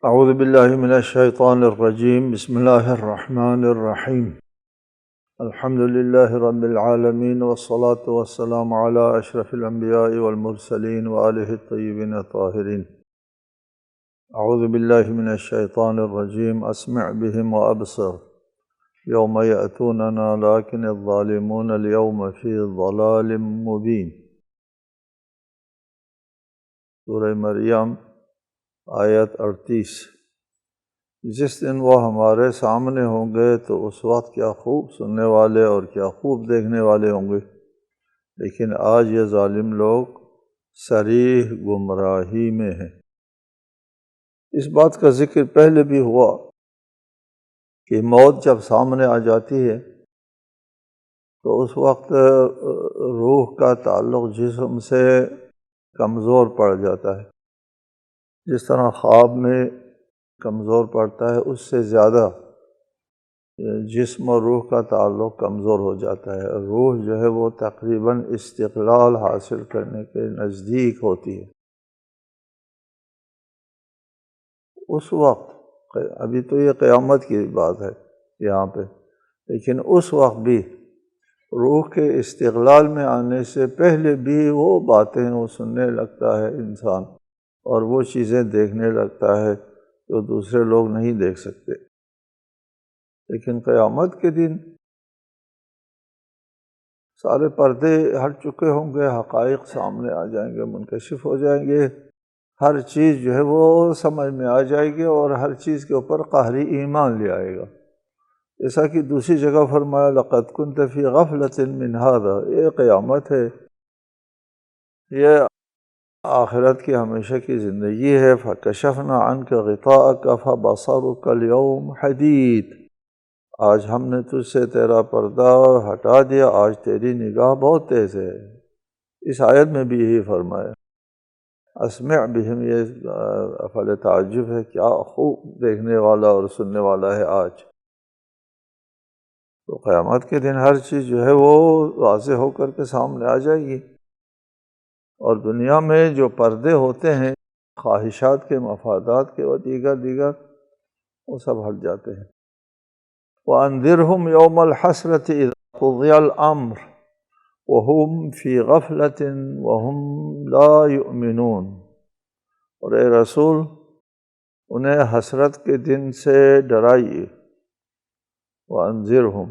اعوذ باللہ من الشیطان الرجیم بسم اللہ الرحمن الرحیم الحمد للہ رب العالمین والصلاة والسلام علی اشرف الانبیاء والمرسلین وآلہ الطیبین الطاہرین۔ اعوذ باللہ من الشیطان الرجیم اسمع بهم وابصر یوم یأتوننا لیکن الظالمون اليوم فی ضلال مبین۔ سورہ مریم آیت 38۔ جس دن وہ ہمارے سامنے ہوں گے تو اس وقت کیا خوب سننے والے اور کیا خوب دیکھنے والے ہوں گے، لیکن آج یہ ظالم لوگ صریح گمراہی میں ہیں۔ اس بات کا ذکر پہلے بھی ہوا کہ موت جب سامنے آ جاتی ہے تو اس وقت روح کا تعلق جسم سے کمزور پڑ جاتا ہے۔ جس طرح خواب میں کمزور پڑتا ہے، اس سے زیادہ جسم اور روح کا تعلق کمزور ہو جاتا ہے۔ روح جو ہے وہ تقریباً استقلال حاصل کرنے کے نزدیک ہوتی ہے۔ اس وقت، ابھی تو یہ قیامت کی بات ہے یہاں پہ، لیکن اس وقت بھی روح کے استقلال میں آنے سے پہلے بھی وہ باتیں وہ سننے لگتا ہے انسان، اور وہ چیزیں دیکھنے لگتا ہے جو دوسرے لوگ نہیں دیکھ سکتے۔ لیکن قیامت کے دن سارے پردے ہٹ چکے ہوں گے، حقائق سامنے آ جائیں گے، منکشف ہو جائیں گے، ہر چیز جو ہے وہ سمجھ میں آ جائے گی اور ہر چیز کے اوپر قہری ایمان لے آئے گا۔ جیسا کہ دوسری جگہ فرمایا لَقَدْ كُنْتَ فِي غَفْلَةٍ مِّنْ هَذَا، یہ قیامت ہے، یہ آخرت کی ہمیشہ کی زندگی ہے۔ فَكَشَفْنَا عَنْكَ غِطَاءَكَ فَبَصَرُكَ الْيَوْمَ حَدِيدٌ، آج ہم نے تجھ سے تیرا پردہ ہٹا دیا، آج تیری نگاہ بہت تیز ہے۔ اس آیت میں بھی یہی فرمایا۔ اسمع بہم، یہ افعال تعجب ہے، کیا خوب دیکھنے والا اور سننے والا ہے آج۔ تو قیامت کے دن ہر چیز جو ہے وہ واضح ہو کر کے سامنے آ جائے گی، اور دنیا میں جو پردے ہوتے ہیں خواہشات کے، مفادات کے اور دیگر وہ سب ہٹ جاتے ہیں۔ وَأَنذِرْهُمْ يَوْمَ الْحَسْرَةِ إِذَا قُضِيَ الْأَمْرُ وَهُمْ فِي غَفْلَةٍ وَهُمْ لَا يُؤْمِنُونَ، اور اے رسول انہیں حسرت کے دن سے ڈرائیے۔ وَأَنذِرْهُمْ،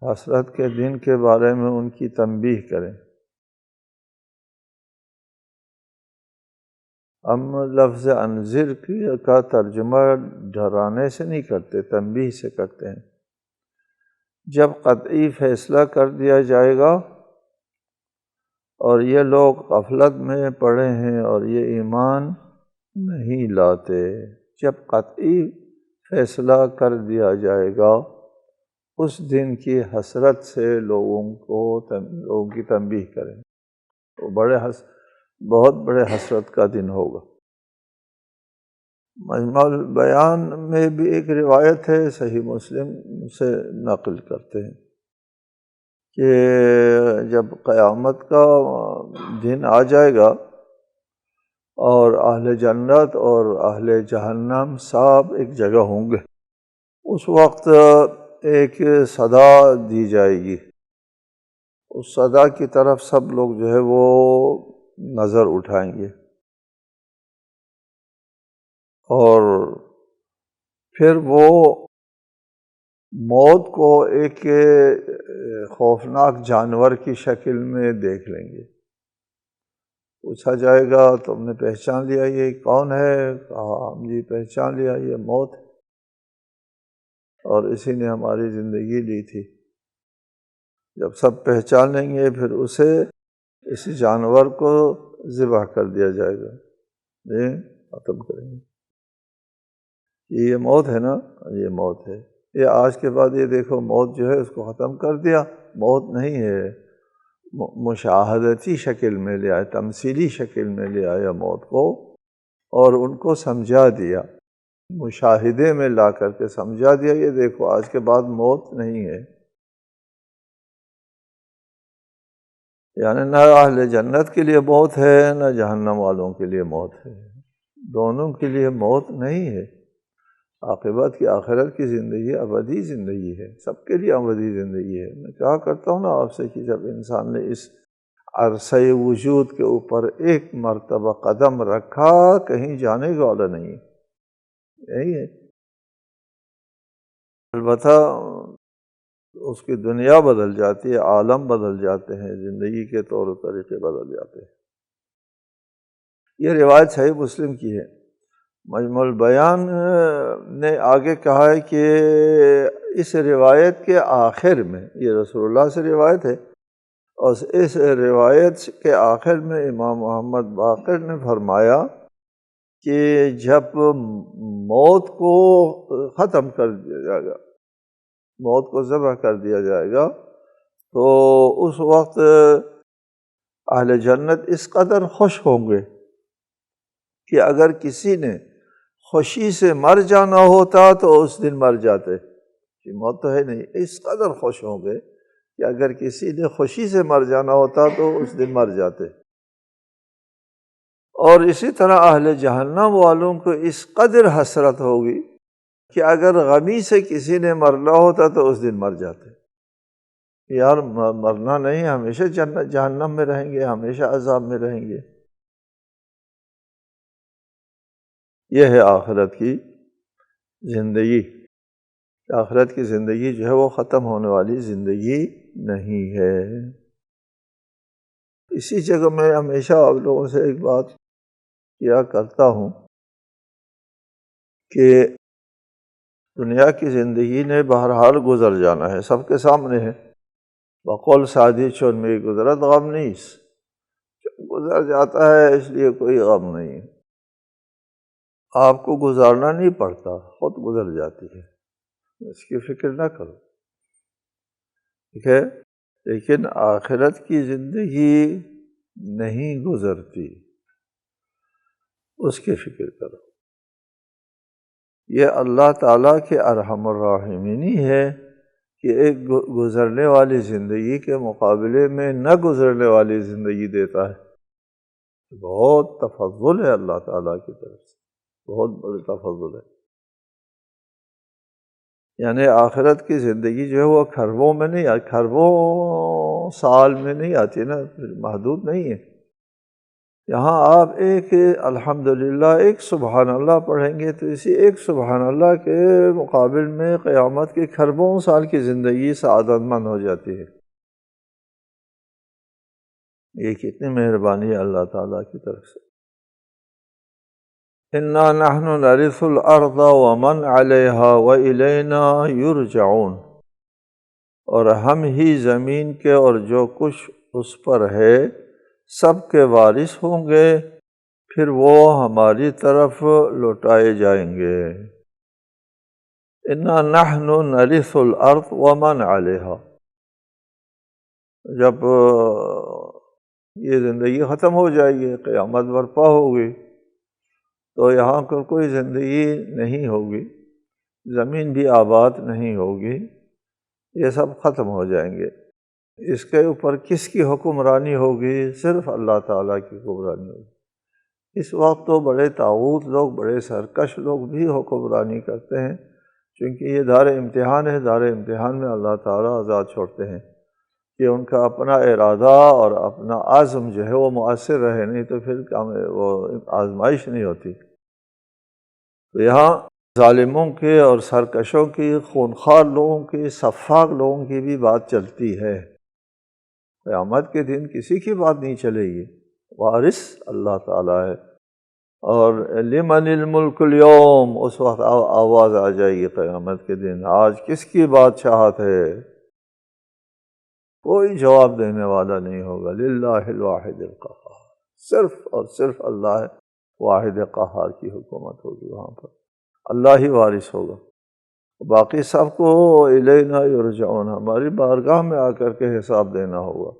حسرت کے دن کے بارے میں ان کی تنبیہ کریں۔ ہم لفظ انذر کا ترجمہ ڈرانے سے نہیں کرتے، تنبیہ سے کرتے ہیں۔ جب قطعی فیصلہ کر دیا جائے گا اور یہ لوگ غفلت میں پڑے ہیں اور یہ ایمان نہیں لاتے، جب قطعی فیصلہ کر دیا جائے گا اس دن کی حسرت سے لوگوں کی تنبیہ کریں۔ وہ بہت بڑے حسرت کا دن ہوگا۔ مجمع البیان میں بھی ایک روایت ہے، صحیح مسلم سے نقل کرتے ہیں کہ جب قیامت کا دن آ جائے گا اور اہل جنت اور اہل جہنم سب ایک جگہ ہوں گے، اس وقت ایک صدا دی جائے گی، اس صدا کی طرف سب لوگ جو ہے وہ نظر اٹھائیں گے، اور پھر وہ موت کو ایک خوفناک جانور کی شکل میں دیکھ لیں گے۔ پوچھا جائے گا تم نے پہچان لیا یہ کون ہے؟ کہا ہم جی پہچان لیا، یہ موت ہے، اور اسی نے ہماری زندگی لی تھی۔ جب سب پہچان لیں گے پھر اسے، اسی جانور کو ذبح کر دیا جائے گا، ختم کریں گے۔ یہ موت ہے نا، یہ موت ہے۔ یہ آج کے بعد یہ دیکھو موت جو ہے اس کو ختم کر دیا، موت نہیں ہے، مشاہدتی شکل میں لے آیا، تمثیلی شکل میں لے آیا موت کو، اور ان کو سمجھا دیا، مشاہدے میں لا کر کے سمجھا دیا، یہ دیکھو آج کے بعد موت نہیں ہے۔ یعنی نہ اہل جنت کے لیے موت ہے، نہ جہنم والوں کے لیے موت ہے۔ دونوں کے لیے موت نہیں ہے، عاقبت کی آخرت کی زندگی ابدی زندگی ہے، سب کے لیے ابدی زندگی ہے۔ میں کہا کرتا ہوں نا آپ سے کہ جب انسان نے اس عرصہ وجود کے اوپر ایک مرتبہ قدم رکھا، کہیں جانے کا والا نہیں ہے، یہی ہے۔ البتہ اس کی دنیا بدل جاتی ہے، عالم بدل جاتے ہیں، زندگی کے طور و طریقے بدل جاتے ہیں۔ یہ روایت صحیح مسلم کی ہے۔ مجموع البیان نے آگے کہا ہے کہ اس روایت کے آخر میں، یہ رسول اللہ سے روایت ہے، اور اس روایت کے آخر میں امام محمد باقر نے فرمایا کہ جب موت کو ختم کر دیا جائے گا، موت کو ذبح کر دیا جائے گا، تو اس وقت اہل جنت اس قدر خوش ہوں گے کہ اگر کسی نے خوشی سے مر جانا ہوتا تو اس دن مر جاتے، کہ موت تو ہے نہیں، اس قدر خوش ہوں گے کہ اگر کسی نے خوشی سے مر جانا ہوتا تو اس دن مر جاتے۔ اور اسی طرح اہل جہنم والوں کو اس قدر حسرت ہوگی کہ اگر غمی سے کسی نے مرنا ہوتا تو اس دن مر جاتے، یار مرنا نہیں، ہمیشہ جہنم میں رہیں گے، ہمیشہ عذاب میں رہیں گے۔ یہ ہے آخرت کی زندگی۔ آخرت کی زندگی جو ہے وہ ختم ہونے والی زندگی نہیں ہے۔ اسی جگہ میں ہمیشہ آپ لوگوں سے ایک بات کیا کرتا ہوں کہ دنیا کی زندگی نے بہرحال گزر جانا ہے، سب کے سامنے ہے۔ بقول سعدی چون میں گزرت غم نیست، گزر جاتا ہے اس لیے کوئی غم نہیں ہے، آپ کو گزارنا نہیں پڑتا، خود گزر جاتی ہے، اس کی فکر نہ کرو، ٹھیک ہے؟ لیکن آخرت کی زندگی نہیں گزرتی، اس کی فکر کرو۔ یہ اللہ تعالیٰ کے ارحم الراحمینی ہے کہ ایک گزرنے والی زندگی کے مقابلے میں نہ گزرنے والی زندگی دیتا ہے۔ بہت تفضل ہے اللہ تعالیٰ کی طرف سے، بہت بڑا تفضل ہے۔ یعنی آخرت کی زندگی جو ہے وہ کھربوں میں نہیں آتی، کھربوں سال میں نہیں آتی نا، محدود نہیں ہے۔ یہاں آپ ایک الحمدللہ ایک سبحان اللہ پڑھیں گے تو اسی ایک سبحان اللہ کے مقابل میں قیامت کی کھربوں سال کی زندگی سعادت مند ہو جاتی ہے۔ یہ کتنی مہربانی ہے اللہ تعالیٰ کی طرف سے۔ اِنَّا نَحْنُ نَرِثُ الْأَرْضَ وَمَنْ عَلَيْهَا وَإِلَيْنَا يُرْجَعُونَ، اور ہم ہی زمین کے اور جو کچھ اس پر ہے سب کے وارث ہوں گے، پھر وہ ہماری طرف لوٹائے جائیں گے۔ اِنَّا نَحْنُ نَرِثُ الْأَرْضَ وَمَنْ عَلَيْهَا، جب یہ زندگی ختم ہو جائے گی، قیامت برپا ہوگی، تو یہاں کوئی زندگی نہیں ہوگی، زمین بھی آباد نہیں ہوگی، یہ سب ختم ہو جائیں گے۔ اس کے اوپر کس کی حکمرانی ہوگی؟ صرف اللہ تعالیٰ کی حکمرانی ہوگی۔ اس وقت تو بڑے طاغوت لوگ، بڑے سرکش لوگ بھی حکمرانی کرتے ہیں، چونکہ یہ دار امتحان ہے، دار امتحان میں اللہ تعالیٰ آزاد چھوڑتے ہیں کہ ان کا اپنا ارادہ اور اپنا عزم جو ہے وہ مؤثر رہے، نہیں تو پھر وہ آزمائش نہیں ہوتی۔ تو یہاں ظالموں کے اور سرکشوں کی، خونخوار لوگوں کی، سفاک لوگوں کی بھی بات چلتی ہے۔ قیامت کے دن کسی کی بات نہیں چلے گی، وارث اللہ تعالیٰ ہے۔ اور لمن الملک اليوم، اس وقت آواز آ جائے گی قیامت کے دن، آج کس کی بادشاہت ہے؟ کوئی جواب دینے والا نہیں ہوگا۔ للہ الواحد القہار، صرف اور صرف اللہ واحد قہار کی حکومت ہوگی، وہاں پر اللہ ہی وارث ہوگا، باقی سب کو الینا یرجعون، ہماری بارگاہ میں آ کر کے حساب دینا ہوگا،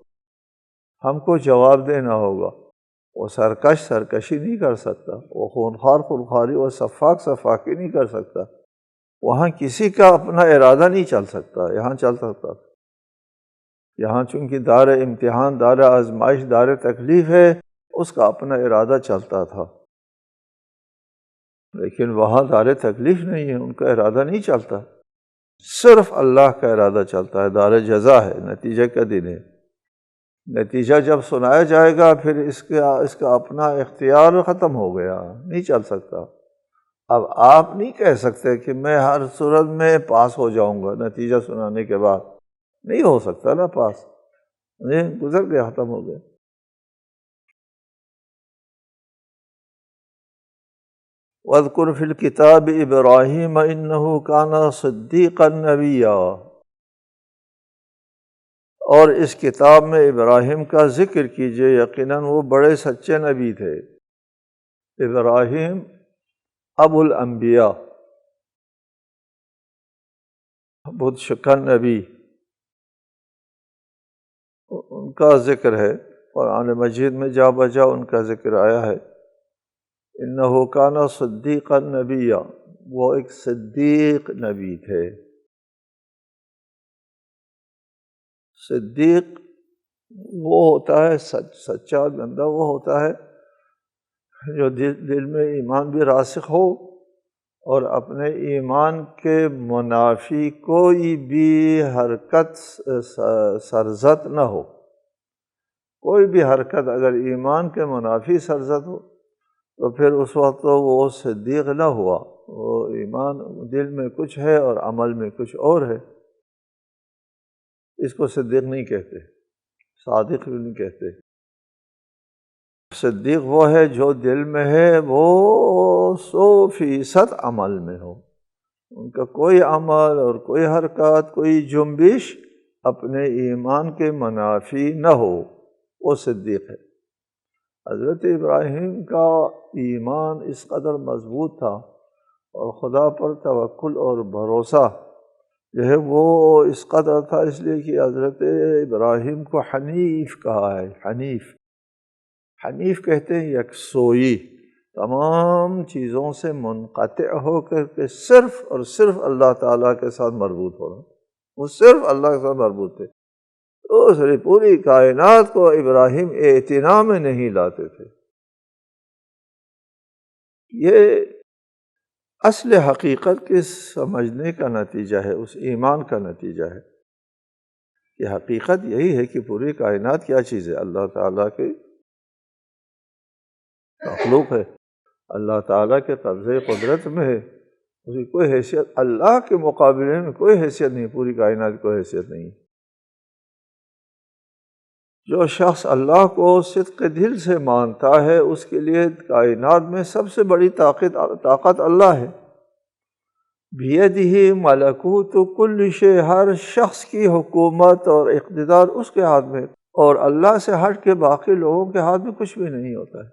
ہم کو جواب دینا ہوگا۔ وہ سرکش سرکشی نہیں کر سکتا، وہ خونخوار خونخواری، وہ سفاک سفاکی نہیں کر سکتا، وہاں کسی کا اپنا ارادہ نہیں چل سکتا، یہاں چل سکتا۔ یہاں چونکہ دار امتحان، دار آزمائش، دار تکلیف ہے، اس کا اپنا ارادہ چلتا تھا۔ لیکن وہاں دار تکلیف نہیں ہے، ان کا ارادہ نہیں چلتا، صرف اللہ کا ارادہ چلتا ہے، دار جزا ہے، نتیجہ کا دن ہے۔ نتیجہ جب سنایا جائے گا پھر اس کا اپنا اختیار ختم ہو گیا، نہیں چل سکتا۔ اب آپ نہیں کہہ سکتے کہ میں ہر صورت میں پاس ہو جاؤں گا نتیجہ سنانے کے بعد، نہیں ہو سکتا نا پاس، گزر گیا، ختم ہو گیا۔ وَاذْكُرْ فِي الْكِتَابِ إِبْرَاهِيمَ إِنَّهُ كَانَ صِدِّيقًا نَبِيًّا، اور اس کتاب میں ابراہیم کا ذکر کیجئے، یقیناً وہ بڑے سچے نبی تھے۔ ابراہیم ابو الانبیاء، بت شکن نبی، ان کا ذکر ہے قرآن مجید میں، جا بجا ان کا ذکر آیا ہے۔ انہ کان صدیقا نبیا، وہ ایک صدیق نبی تھے۔ صدیق وہ ہوتا ہے سچا بندہ، وہ ہوتا ہے جو دل میں ایمان بھی راسخ ہو اور اپنے ایمان کے منافی کوئی بھی حرکت سرزد نہ ہو۔ کوئی بھی حرکت اگر ایمان کے منافی سرزد ہو تو پھر اس وقت تو وہ صدیق نہ ہوا، وہ ایمان دل میں کچھ ہے اور عمل میں کچھ اور ہے، اس کو صدیق نہیں کہتے، صادق بھی نہیں کہتے۔ صدیق وہ ہے جو دل میں ہے وہ 100% عمل میں ہو، ان کا کوئی عمل اور کوئی حرکات، کوئی جنبش اپنے ایمان کے منافی نہ ہو، وہ صدیق ہے۔ حضرت ابراہیم کا ایمان اس قدر مضبوط تھا اور خدا پر توکل اور بھروسہ جو ہے وہ اس قدر تھا، اس لیے کہ حضرت ابراہیم کو حنیف کہا ہے۔ حنیف کہتے ہیں یکسوئی، تمام چیزوں سے منقطع ہو کر کے صرف اور صرف اللہ تعالیٰ کے ساتھ مربوط ہونا، وہ صرف اللہ کے ساتھ مربوط تھے۔ دوسری پوری کائنات کو ابراہیم اعتنا میں نہیں لاتے تھے۔ یہ اصل حقیقت کے سمجھنے کا نتیجہ ہے، اس ایمان کا نتیجہ ہے کہ حقیقت یہی ہے کہ پوری کائنات کیا چیز ہے، اللہ تعالیٰ کے مخلوق ہے، اللہ تعالیٰ کے قبضے قدرت میں ہے، اس کی کوئی حیثیت اللہ کے مقابلے میں کوئی حیثیت نہیں، پوری کائنات کی کوئی حیثیت نہیں۔ جو شخص اللہ کو صدق دل سے مانتا ہے اس کے لیے کائنات میں سب سے بڑی طاقت اللہ ہے۔ بیدہ ملکوت کل شیء، ہر شخص کی حکومت اور اقتدار اس کے ہاتھ میں، اور اللہ سے ہٹ کے باقی لوگوں کے ہاتھ میں کچھ بھی نہیں ہوتا ہے۔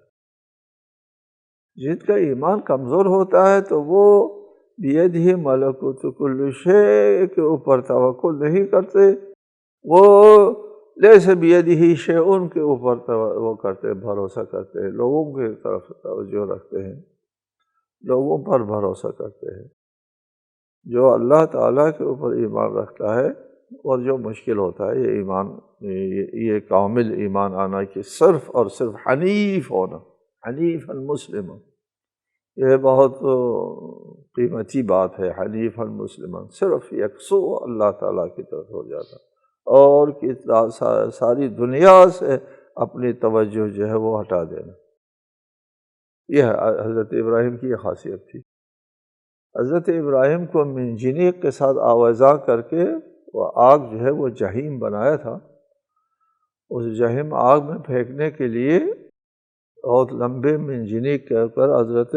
جن کا ایمان کمزور ہوتا ہے تو وہ بیدہ ملکوت کل شیء کے اوپر توکل نہیں کرتے، وہ لیس بیدہ شیء کے اوپر وہ کرتے، بھروسہ کرتے ہیں، لوگوں کی طرف توجہ رکھتے ہیں، لوگوں پر بھروسہ کرتے ہیں۔ جو اللہ تعالیٰ کے اوپر ایمان رکھتا ہے اور جو مشکل ہوتا ہے یہ ایمان، یہ کامل ایمان آنا کہ صرف اور صرف حنیف ہونا، حنیف المسلم، یہ بہت قیمتی بات ہے۔ حنیف المسلم، صرف یکسو اللہ تعالیٰ کی طرف ہو جاتا اور ساری دنیا سے اپنی توجہ جو ہے وہ ہٹا دینا، یہ حضرت ابراہیم کی یہ خاصیت تھی۔ حضرت ابراہیم کو منجنیق کے ساتھ آویزاں کر کے وہ آگ جو ہے وہ جہنم بنایا تھا، اس جہنم آگ میں پھینکنے کے لیے بہت لمبے منجنیق کے اوپر حضرت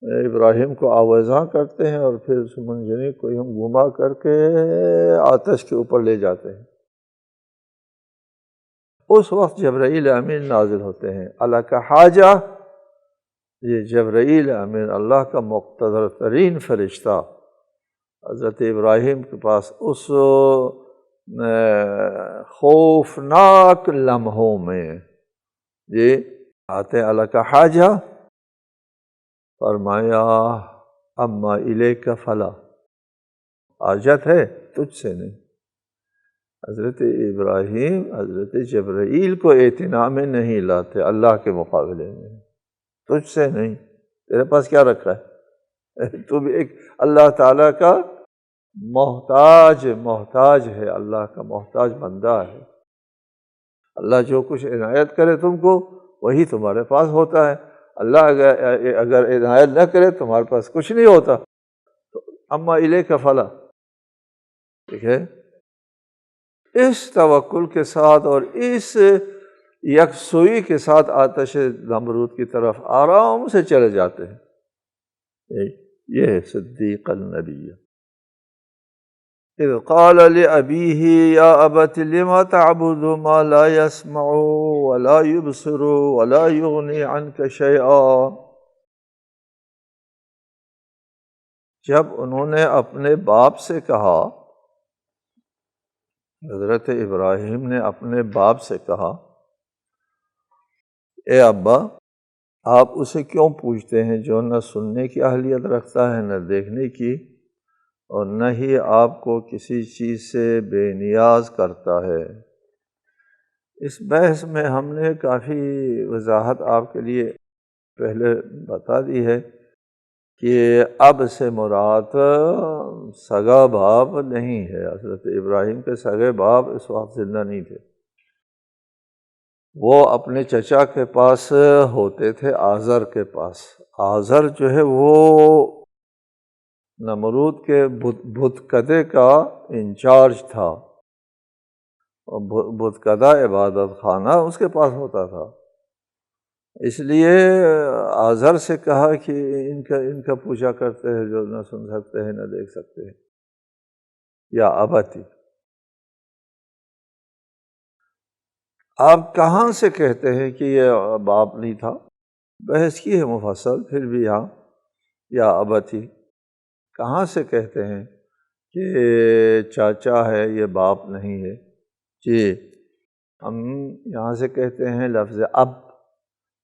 ابراہیم کو آویزاں کرتے ہیں اور پھر اس منجنیق کو ہم گھما کر کے آتش کے اوپر لے جاتے ہیں۔ اس وقت جبرائیل امین نازل ہوتے ہیں، الک حاجہ، یہ جبرائیل امین اللہ کا مقتدر ترین فرشتہ حضرت ابراہیم کے پاس اس خوفناک لمحوں میں یہ آتے، الک حاجہ، فرمایا اما الیک فلا، حاجت ہے تجھ سے نہیں۔ حضرت ابراہیم حضرت جبرائیل کو اعتنا میں نہیں لاتے اللہ کے مقابلے میں، تجھ سے نہیں، تیرے پاس کیا رکھا ہے؟ تو بھی ایک اللہ تعالیٰ کا محتاج ہے، اللہ کا محتاج بندہ ہے۔ اللہ جو کچھ عنایت کرے تم کو وہی تمہارے پاس ہوتا ہے۔ اللہ اگر عنایت نہ کرے تمہارے پاس کچھ نہیں ہوتا۔ تو اما الیک فلا، ٹھیک ہے، اس توکل کے ساتھ اور اس یکسوئی کے ساتھ آتش نمرود کی طرف آرام سے چلے جاتے ہیں۔ یہ ہے صدیق النبی۔ اذ قال لأبیہ یا ابت لم تعبد ما لا يسمع ولا يبصر ولا یغنی عنک شیئا۔ جب انہوں نے اپنے باپ سے کہا، حضرت ابراہیم نے اپنے باپ سے کہا، اے ابا، آپ اسے کیوں پوچھتے ہیں جو نہ سننے کی اہلیت رکھتا ہے نہ دیکھنے کی، اور نہ ہی آپ کو کسی چیز سے بے نیاز کرتا ہے۔ اس بحث میں ہم نے کافی وضاحت آپ کے لیے پہلے بتا دی ہے کہ اب سے مراد سگا باپ نہیں ہے۔ حضرت ابراہیم کے سگے باپ اس وقت زندہ نہیں تھے، وہ اپنے چچا کے پاس ہوتے تھے، آزر کے پاس۔ آزر جو ہے وہ نمرود کے بت کدے کا انچارج تھا، اور بت کدہ عبادت خانہ اس کے پاس ہوتا تھا۔ اس لیے آزر سے کہا کہ ان کا پوجا کرتے ہیں جو نہ سن سکتے ہیں نہ دیکھ سکتے ہیں، یا ابتی۔ آپ کہاں سے کہتے ہیں کہ یہ باپ نہیں تھا؟ بحث کی ہے مفصل، پھر بھی یہاں یا ابتی کہاں سے کہتے ہیں کہ چاچا ہے یہ باپ نہیں ہے؟ جی، ہم یہاں سے کہتے ہیں لفظ اب۔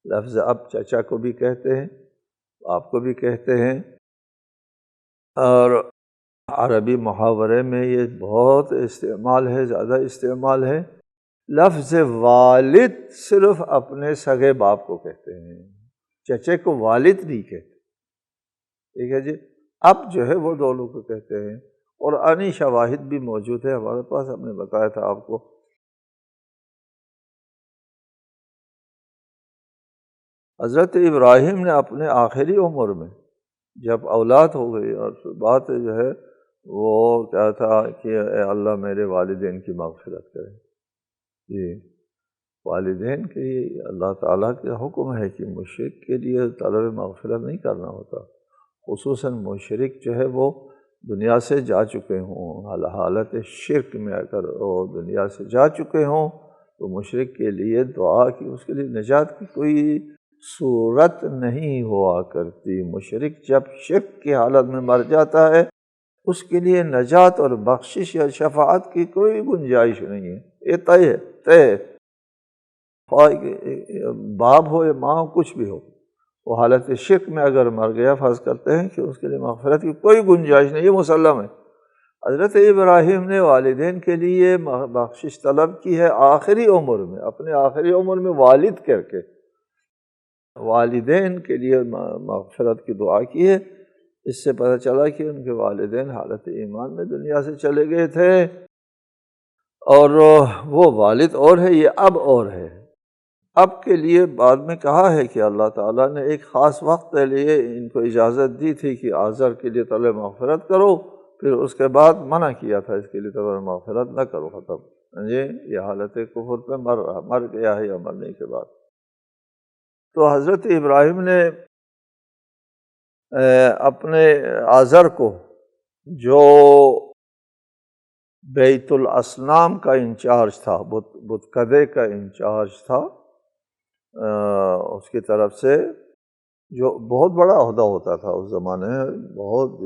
لفظ اب چچا کو بھی کہتے ہیں، باپ کو بھی کہتے ہیں، اور عربی محاورے میں یہ بہت استعمال ہے، زیادہ استعمال ہے۔ لفظ والد صرف اپنے سگے باپ کو کہتے ہیں، چچے کو والد نہیں کہتے، ٹھیک ہے جی۔ اب جو ہے وہ دونوں کو کہتے ہیں، اور قرآنی شواہد بھی موجود ہے ہمارے پاس، ہم نے بتایا تھا آپ کو۔ حضرت ابراہیم نے اپنے آخری عمر میں جب اولاد ہو گئی، اور بات جو ہے وہ کیا تھا کہ اے اللہ میرے والدین کی مغفرت کرے، جی، والدین کے لیے اللہ تعالیٰ کا حکم ہے کہ مشرک کے لیے طلب مغفرت نہیں کرنا ہوتا، خصوصاً مشرک جو ہے وہ دنیا سے جا چکے ہوں، حالت شرک میں اگر وہ دنیا سے جا چکے ہوں تو مشرک کے لیے دعا کی، اس کے لیے نجات کی کوئی صورت نہیں ہوا کرتی۔ مشرک جب شرک کی حالت میں مر جاتا ہے اس کے لیے نجات اور بخشش یا شفاعت کی کوئی گنجائش نہیں ہے، یہ طے ہے، طے ہے، باپ ہو یا ماں ہو، کچھ بھی ہو، وہ حالت شرک میں اگر مر گیا، فرض کرتے ہیں کہ اس کے لیے مغفرت کی کوئی گنجائش نہیں، یہ مسلم ہے۔ حضرت ابراہیم نے والدین کے لیے بخشش طلب کی ہے آخری عمر میں، اپنے آخری عمر میں والد کر کے والدین کے لیے مغفرت کی دعا کی ہے۔ اس سے پتہ چلا کہ ان کے والدین حالت ایمان میں دنیا سے چلے گئے تھے، اور وہ والد اور ہے، یہ اب اور ہے۔ اب کے لیے بعد میں کہا ہے کہ اللہ تعالیٰ نے ایک خاص وقت کے لیے ان کو اجازت دی تھی کہ آزر کے لیے طلب مغفرت کرو، پھر اس کے بعد منع کیا تھا اس کے لیے طلب مغفرت نہ کرو، ختم، یہ حالت کفر پہ مر گیا ہے، یا مرنے کے بعد۔ تو حضرت ابراہیم نے اپنے آزر کو، جو بیت الاصنام کا انچارج تھا، بت کدے کا انچارج تھا، اس کی طرف سے، جو بہت بڑا عہدہ ہوتا تھا اس زمانے میں، بہت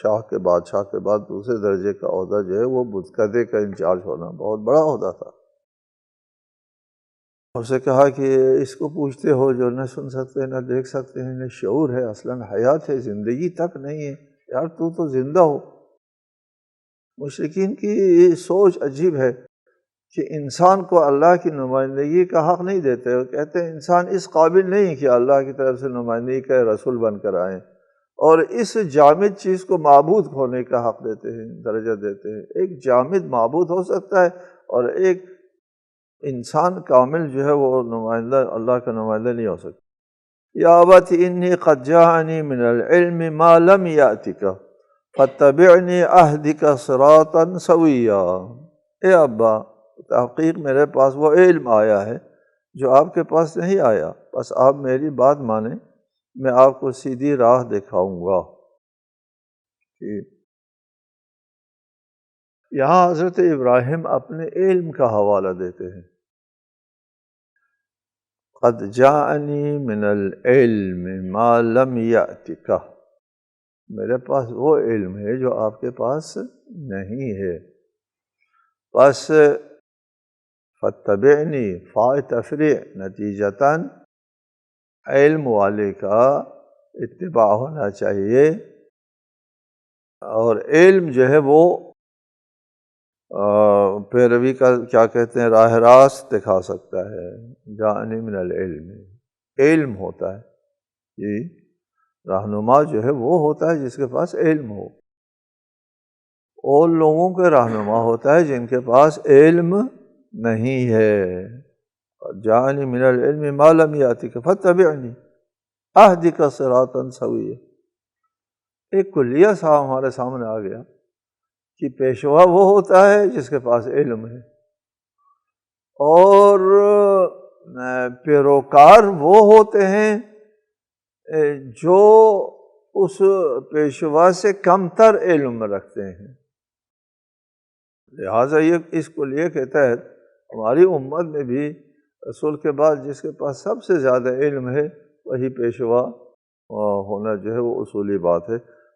شاہ کے بادشاہ کے بعد دوسرے درجے کا عہدہ جو ہے وہ بت کدے کا انچارج ہونا بہت بڑا عہدہ تھا۔ اسے کہا کہ اس کو پوچھتے ہو جو نہ سن سکتے نہ دیکھ سکتے ہیں، نہ شعور ہے، اصلاً حیات ہے، زندگی تک نہیں ہے، یار تو زندہ ہو۔ مشرکین کی سوچ عجیب ہے کہ انسان کو اللہ کی نمائندگی کا حق نہیں دیتے، وہ کہتے ہیں انسان اس قابل نہیں کہ اللہ کی طرف سے نمائندگی کا رسول بن کر آئیں، اور اس جامد چیز کو معبود ہونے کا حق دیتے ہیں، درجہ دیتے ہیں۔ ایک جامد معبود ہو سکتا ہے اور ایک انسان کامل جو ہے وہ نمائندہ، اللہ کا نمائندہ نہیں ہو سکتا۔ یا ابت انی قد جاءنی من العلم ما لم یأتک فاتبعنی اہدک صراطا سویا۔ اے ابا، تحقیق میرے پاس وہ علم آیا ہے جو آپ کے پاس نہیں آیا، بس آپ میری بات مانیں، میں آپ کو سیدھی راہ دکھاؤں گا۔ یہاں حضرت ابراہیم اپنے علم کا حوالہ دیتے ہیں، قد جاءنی من العلم ما لم یأتک، میرے پاس وہ علم ہے جو آپ کے پاس نہیں ہے، بس فاتبعنی، فاء تفریع، نتیجتاً علم والے کا اتباع ہونا چاہیے، اور علم جو ہے وہ پیروی کا کیا کہتے ہیں، راہ راست دکھا سکتا ہے۔ جاءنی من العلم، علم ہوتا ہے جی، رہنما جو ہے وہ ہوتا ہے جس کے پاس علم ہو، اور لوگوں کے رہنما ہوتا ہے جن کے پاس علم نہیں ہے۔ جاءنی من العلم ما لم یأتک فاتبعنی اہدک صراطا سویا۔ ایک کلیہ صاحب ہمارے سامنے آ گیا کہ پیشوا وہ ہوتا ہے جس کے پاس علم ہے، اور پیروکار وہ ہوتے ہیں جو اس پیشوا سے کم تر علم رکھتے ہیں۔ لہٰذا یہ اس کلیہ کے تحت ہماری امت میں بھی رسول کے بعد جس کے پاس سب سے زیادہ علم ہے وہی پیشوا ہونا جو ہے وہ اصولی بات ہے،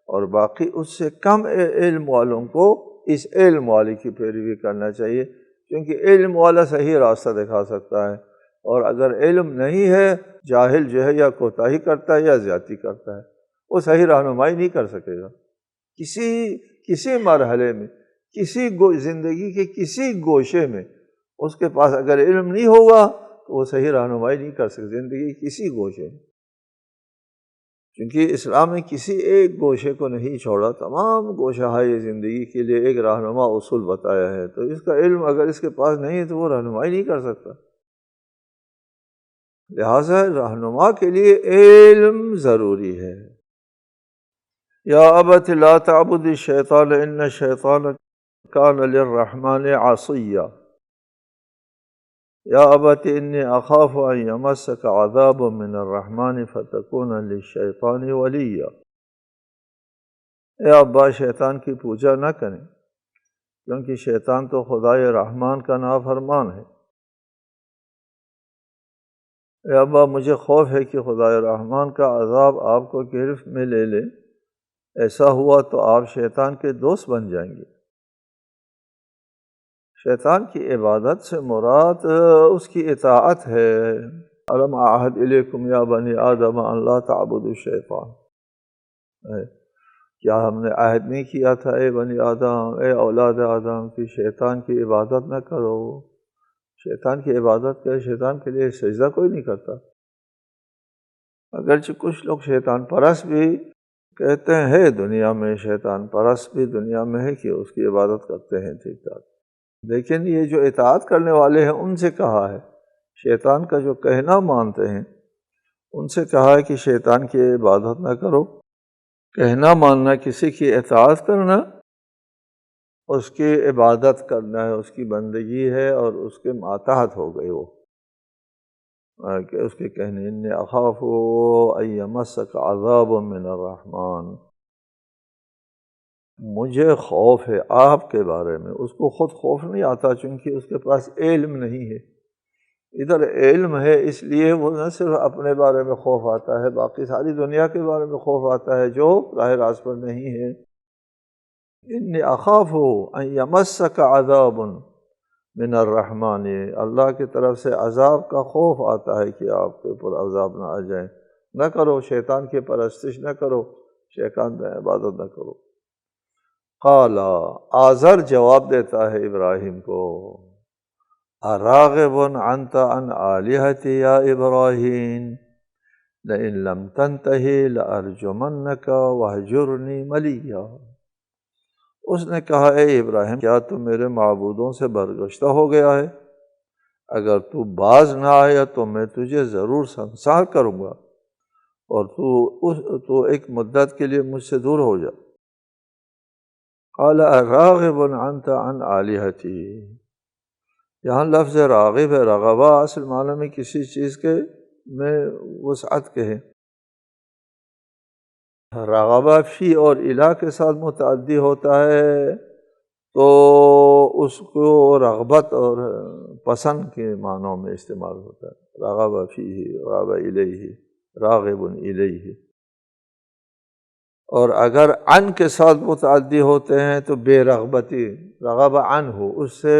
اور باقی اس سے کم علم والوں کو اس علم والے کی پیروی کرنا چاہیے، کیونکہ علم والا صحیح راستہ دکھا سکتا ہے، اور اگر علم نہیں ہے، جاہل جو ہے یا کوتاہی کرتا ہے یا زیادتی کرتا ہے، وہ صحیح رہنمائی نہیں کر سکے گا کسی مرحلے میں، زندگی کے کسی گوشے میں اس کے پاس اگر علم نہیں ہوگا تو وہ صحیح رہنمائی نہیں کر سکتے زندگی کے کسی گوشے میں، کیونکہ اسلام نے کسی ایک گوشے کو نہیں چھوڑا، تمام گوشہائے زندگی کے لیے ایک رہنما اصول بتایا ہے، تو اس کا علم اگر اس کے پاس نہیں ہے تو وہ رہنمائی نہیں کر سکتا۔ لہٰذا رہنما کے لیے علم ضروری ہے۔ یا ابت لا تعبد الشیطان ان الشیطان کان للرحمن عصیا، یا ابت انی اخاف ان یمسک عذاب من الرحمن فتکون للشیطان ولیا۔ اے ابا، شیطان کی پوجا نہ کریں، کیونکہ شیطان تو خدائے رحمان کا نافرمان ہے۔ اے ابا، مجھے خوف ہے کہ خدائے رحمان کا عذاب آپ کو گرفت میں لے لے، ایسا ہوا تو آپ شیطان کے دوست بن جائیں گے۔ شیطان کی عبادت سے مراد اس کی اطاعت ہے۔ الم اعہد الیکم یا بنی آدم ان لا تعبدوا الشیطان، کیا ہم نے عہد نہیں کیا تھا اے بنی آدم، اے اولاد آدم، کہ شیطان کی عبادت نہ کرو۔ شیطان کی عبادت کرے، شیطان کے لیے سجدہ کوئی نہیں کرتا، اگرچہ کچھ لوگ شیطان پرست بھی کہتے ہیں دنیا میں، شیطان پرست بھی دنیا میں ہے کہ اس کی عبادت کرتے ہیں ٹھیک ٹھاک، لیکن یہ جو اطاعت کرنے والے ہیں ان سے کہا ہے، شیطان کا جو کہنا مانتے ہیں ان سے کہا ہے کہ شیطان کی عبادت نہ کرو۔ کہنا ماننا، کسی کی اطاعت کرنا، اس کی عبادت کرنا ہے، اس کی بندگی ہے، اور اس کے ماتحت ہو گئے وہ، کہ اس کے کہنے انی اخاف ان یمسک عذاب من الرحمن، مجھے خوف ہے آپ کے بارے میں۔ اس کو خود خوف نہیں آتا چونکہ اس کے پاس علم نہیں ہے، ادھر علم ہے اس لیے وہ نہ صرف اپنے بارے میں خوف آتا ہے، باقی ساری دنیا کے بارے میں خوف آتا ہے جو راہ راست پر نہیں ہے۔ انی اخاف ان یمسک عذاب من الرحمن، اللہ کی طرف سے عذاب کا خوف آتا ہے کہ آپ کے اوپر عذاب نہ آ جائیں۔ نہ کرو شیطان کی پرستش، نہ کرو شیطان کی عبادت نہ کرو۔ قال، آزر جواب دیتا ہے ابراہیم کو، اراغب انت عن آلہتی یا ابراہیم لئن لم تنتہی لارجمنک واہجرنی ملیا۔ اس نے کہا اے ابراہیم کیا تو میرے معبودوں سے برگشتہ ہو گیا ہے؟ اگر تو باز نہ آیا تو میں تجھے ضرور سنسار کروں گا اور تو ایک مدت کے لیے مجھ سے دور ہو جا۔ قال اراغب انت عن آلہتی، یہاں لفظ راغب ہے، رغبہ اصل معنی میں کسی چیز کے میں وسعت کے ہے۔ رغبہ فی اور الہ کے ساتھ متعدی ہوتا ہے تو اس کو رغبت اور پسند کے معنوں میں استعمال ہوتا ہے، رغبہ فیہ رغبہ الیہ راغب الیہ۔ اور اگر عن کے ساتھ متعدی ہوتے ہیں تو بے رغبتی، رغبہ عنہ اس سے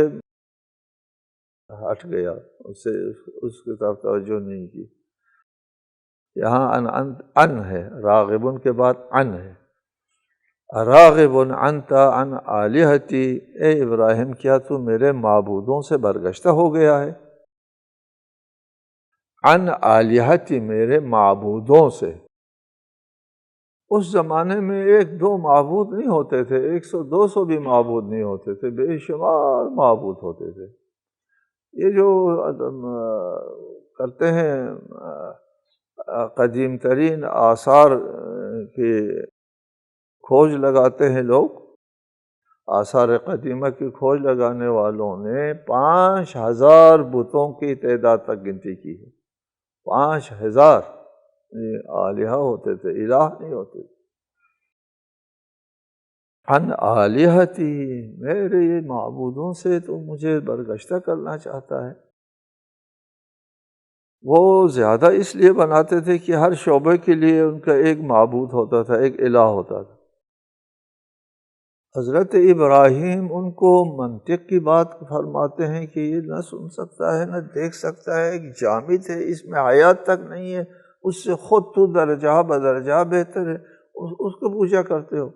ہٹ گیا، اس کی طرف توجہ نہیں کی۔ یہاں ان ہے، راغبن کے بعد ان ہے۔ راغب انت عن آلہتی، اے ابراہیم کیا تو میرے معبودوں سے برگشتہ ہو گیا ہے؟ عن آلہتی میرے معبودوں سے۔ اس زمانے میں ایک دو معبود نہیں ہوتے تھے، 100 200 بھی معبود نہیں ہوتے تھے، بے شمار معبود ہوتے تھے۔ یہ جو کرتے ہیں قدیم ترین آثار کی کھوج لگاتے ہیں لوگ، آثار قدیمہ کی کھوج لگانے والوں نے 5000 بتوں کی تعداد تک گنتی کی ہے۔ 5000 آلہہ ہوتے تھے، الہ نہیں ہوتے تھے۔ عن آلہتی، میرے یہ معبودوں سے تو مجھے برگشتہ کرنا چاہتا ہے۔ وہ زیادہ اس لیے بناتے تھے کہ ہر شعبے کے لیے ان کا ایک معبود ہوتا تھا، ایک الہ ہوتا تھا۔ حضرت ابراہیم ان کو منطق کی بات فرماتے ہیں کہ یہ نہ سن سکتا ہے نہ دیکھ سکتا ہے، ایک جامد ہے، اس میں حیات تک نہیں ہے، اس سے خود تو درجہ بدرجہ بہتر ہے، اس کو پوجا کرتے ہو۔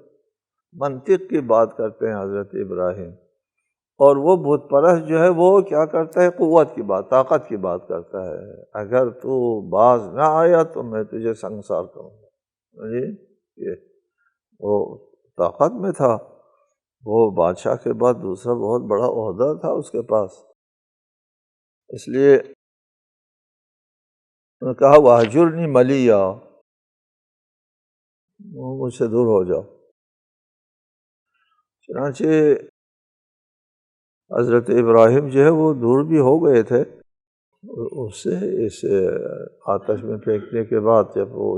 منطق کی بات کرتے ہیں حضرت ابراہیم، اور وہ بت پرست جو ہے وہ کیا کرتا ہے؟ قوت کی بات، طاقت کی بات کرتا ہے، اگر تو باز نہ آیا تو میں تجھے سنسار کروں گا۔ یہ وہ طاقت میں تھا، وہ بادشاہ کے بعد دوسرا بہت بڑا عہدہ تھا اس کے پاس، اس لیے انہوں نے کہا واہجرنی ملیا، مجھ سے دور ہو جاؤ۔ چنانچہ حضرت ابراہیم جو ہے وہ دور بھی ہو گئے تھے اس سے، اس آتش میں پھینکنے کے بعد جب وہ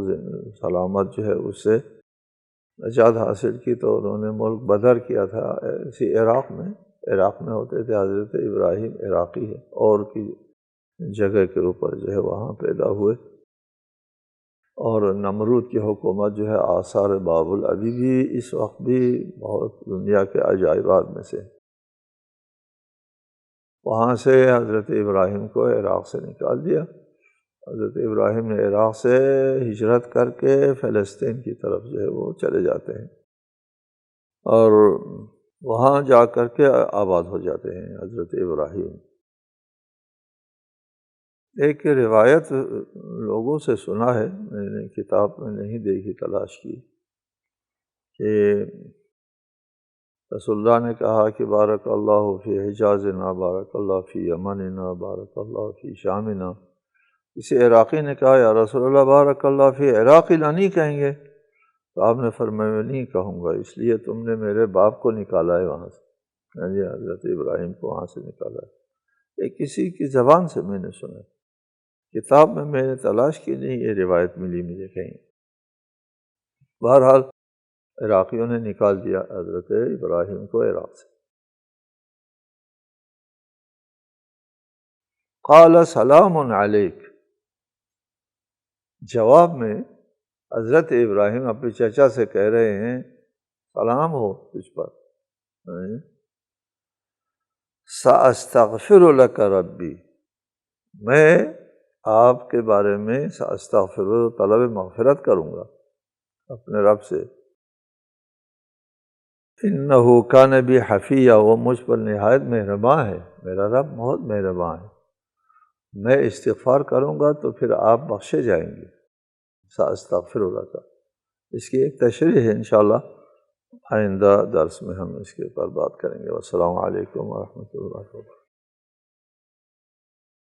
سلامت جو ہے اس سے نجات حاصل کی تو انہوں نے ملک بدر کیا تھا، اسی عراق میں ہوتے تھے۔ حضرت ابراہیم عراقی ہے، اور کی جگہ کے اوپر جو ہے وہاں پیدا ہوئے، اور نمرود کی حکومت جو ہے آثار بابل ابھی بھی اس وقت بھی بہت دنیا کے عجائبات میں سے۔ وہاں سے حضرت ابراہیم کو عراق سے نکال دیا۔ حضرت ابراہیم نے عراق سے ہجرت کر کے فلسطین کی طرف جو ہے وہ چلے جاتے ہیں، اور وہاں جا کر کے آباد ہو جاتے ہیں حضرت ابراہیم۔ ایک روایت لوگوں سے سنا ہے، میں نے کتاب میں نہیں دیکھی، تلاش کی، کہ رسول اللہ نے کہا کہ بارک اللہ فی حجازنا، بارک اللہ فی یمننا، بارک اللہ فی شامنا۔ کسی عراقی نے کہا یا رسول اللہ بارک اللہ فی عراقی نہیں کہیں گے؟ تو آپ نے فرمایا میں نہیں کہوں گا، اس لیے تم نے میرے باپ کو نکالا ہے وہاں سے، جی حضرت ابراہیم کو وہاں سے نکالا ہے۔ یہ کسی کی زبان سے میں نے سنا، کتاب میں نے تلاش کی نہیں، یہ روایت ملی مجھے کہیں۔ بہرحال عراقیوں نے نکال دیا حضرت ابراہیم کو عراق سے۔ قال سلام علیک، جواب میں حضرت ابراہیم اپنے چچا سے کہہ رہے ہیں سلام ہو تجھ پر، ساستغفر لک ربی، میں آپ کے بارے میں ساستغفر، طلب مغفرت کروں گا اپنے رب سے۔ انہ کان بی حفیہ، وہ مجھ پر نہایت مہرباں ہے، میرا رب بہت مہرباں ہے، میں استغفار کروں گا تو پھر آپ بخشے جائیں گے، ساستغفر لک۔ اس کی ایک تشریح ہے، انشاءاللہ آئندہ درس میں ہم اس کے اوپر بات کریں گے۔ والسلام علیکم ورحمۃ اللہ وبرکاتہ۔